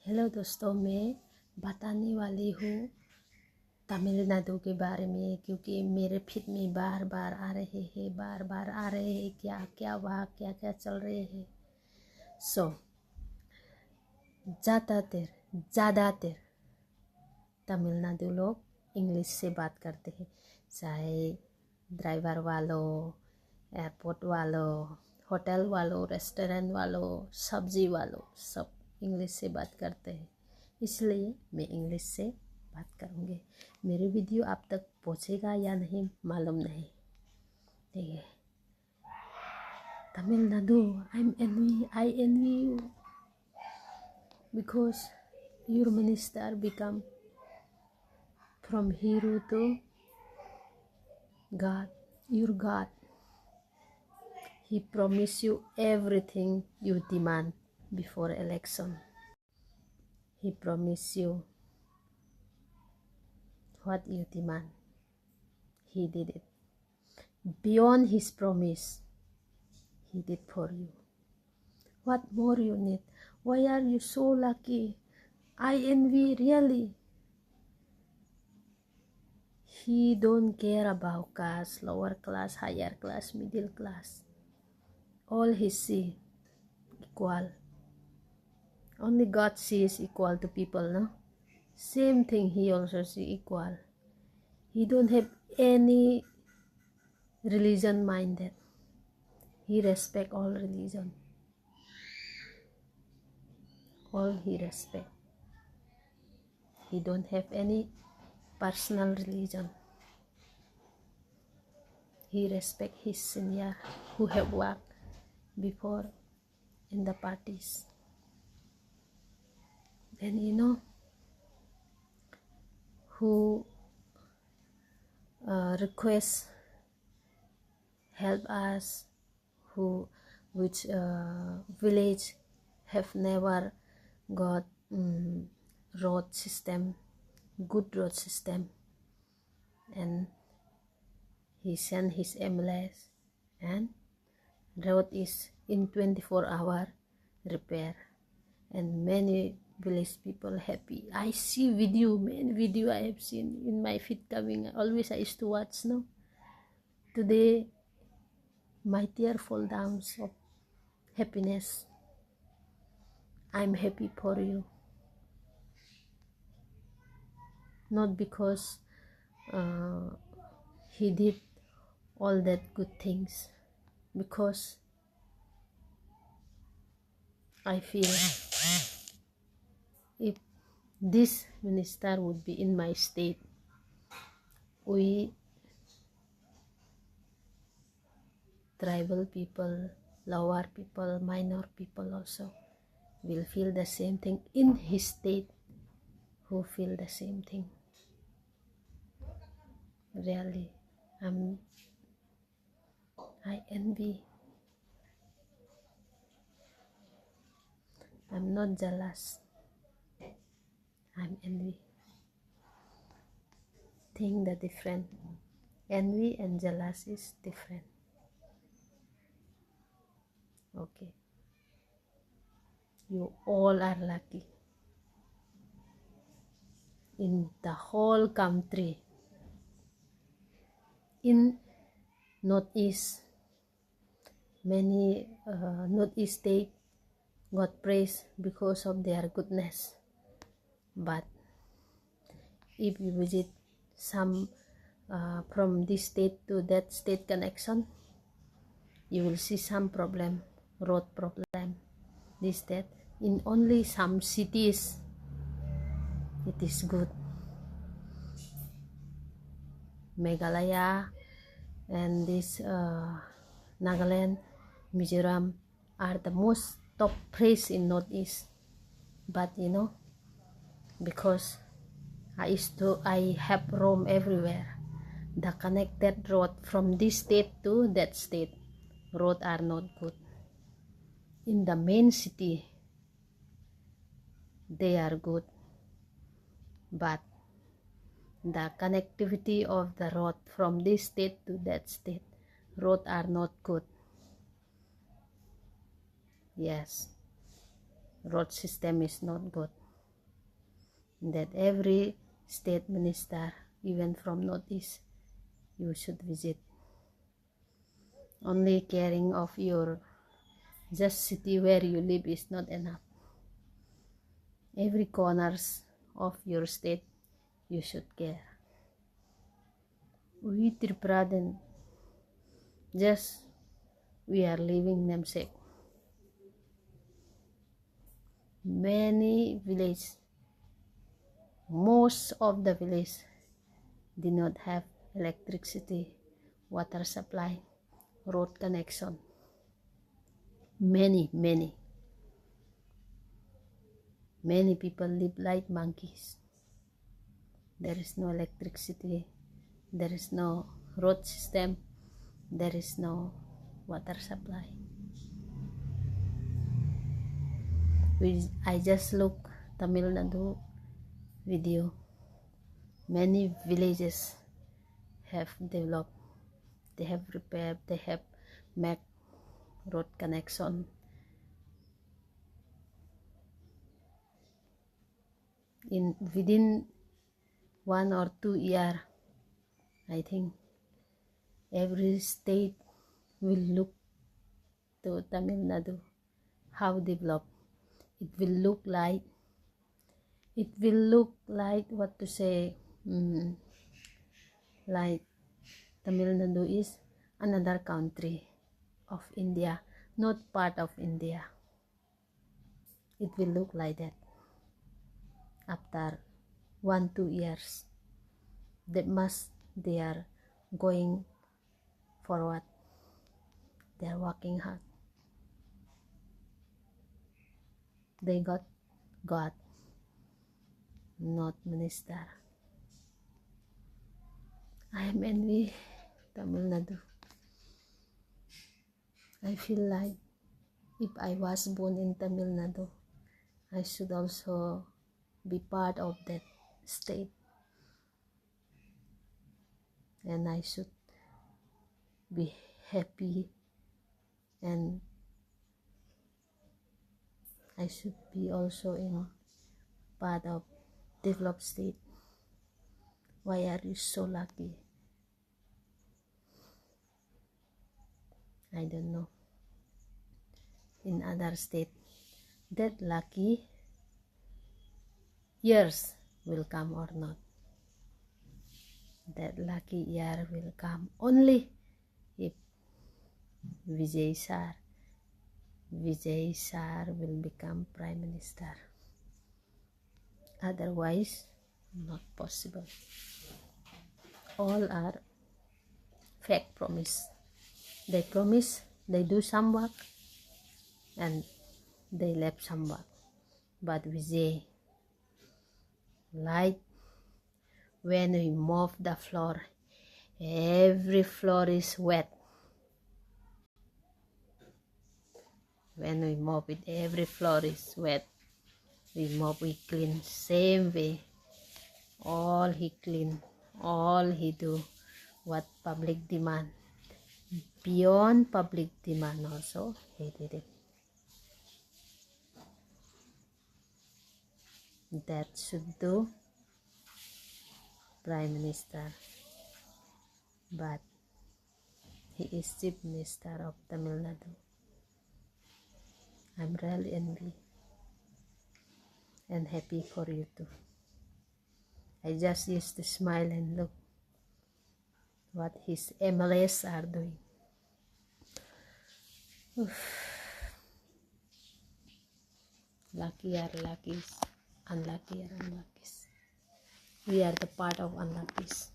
Hello दोस्तों, मैं बताने वाली हूँ तमिलनाडु के बारे में, क्योंकि मेरे फीड में बार बार आ रहे हैं क्या क्या वहाँ क्या क्या चल रहे हैं। ज़्यादातर तमिलनाडु लोग इंग्लिश से बात करते हैं, चाहे ड्राइवर वालों, एयरपोर्ट वालों, होटल वालों, रेस्टोरेंट वालों, सब्जी वालों, सब इंग्लिश से बात करते हैं। इसलिए मैं इंग्लिश से बात करूँगी। मेरी वीडियो आप तक पहुँचेगा या नहीं मालूम नहीं। ठीक है, Tamil Nadu, I envy you because your minister become from hero to God, your God. He promise you everything you demand before election. He promise you what you demand. He did it. Beyond his promise, he did for you. What more you need? Why are you so lucky? I envy, really. He don't care about caste, lower class, higher class, middle class. All he see equal. Only God sees equal to people, no? Same thing, he also see equal. He don't have any religion minded. He respect all religion. All he respect. He don't have any personal religion. He respect his senior who have worked before in the parties. And you know who request help us, who which village have never got road system, good road system, and he sent his ambulance and road is in 24-hour repair, and many village people happy. I see many video I have seen in my feed coming. Always I used to watch, no? Today my tear fall down of happiness. I'm happy for you. Not because he did all that good things, because I feel if this minister would be in my state, we tribal people, lower people, minor people also will feel the same thing in his state, who feel the same thing. Really, I envy. I'm not jealous. I'm envy. Think the different. Envy and jealous is different. Okay. You all are lucky. In the whole country, in Northeast, many Northeast state got praise because of their goodness. But if you visit some from this state to that state connection, you will see some problem, road problem, this that. In only some cities it is good. Meghalaya and this Nagaland, Mizoram are the most top place in Northeast. But you know, because I have roam everywhere, the connected road from this state to that state, road are not good. In the main city, they are good, but the connectivity of the road from this state to that state, road are not good. Yes, road system is not good. that every state minister, even from Northeast, you should visit. Only caring of your just city where you live is not enough. Every corners of your state you should care. We Tripradan, just we are living namesake. Many villages, most of the villages did not have electricity, water supply, road connection. Many people live like monkeys. There is no electricity, there is no road system, there is no water supply. I just look Tamil Nadu video. Many villages have developed, they have repaired, they have made road connection. Within 1 or 2 years, I think every state will look to Tamil Nadu, how developed. It will look like what to say, like Tamil Nadu is another country of India, not part of India. It will look like that after 1-2 years. That must they are going forward. They are working hard. They got God, not minister. I am envy Tamil Nadu. I feel like if I was born in Tamil Nadu, I should also be part of that state, and I should be happy, and I should be also in part of developed state. Why are you so lucky? I don't know. In other state, that lucky years will come or not. That lucky year will come only if Vijay Sir will become Prime Minister. Otherwise, not possible. All are fake promise. They promise, they do some work, and they left some work. But Vijay, like when we mop the floor, every floor is wet. When we mop it, every floor is wet. We mop, we clean, same way. All he clean, all he do, what public demand. Beyond public demand also, he did it. That should do Prime Minister. But he is Chief Minister of Tamil Nadu. I'm really envy and happy for you too. I just used to smile and look what his MLAs are doing. Lucky are luckies, unlucky are unluckies. We are the part of unluckies.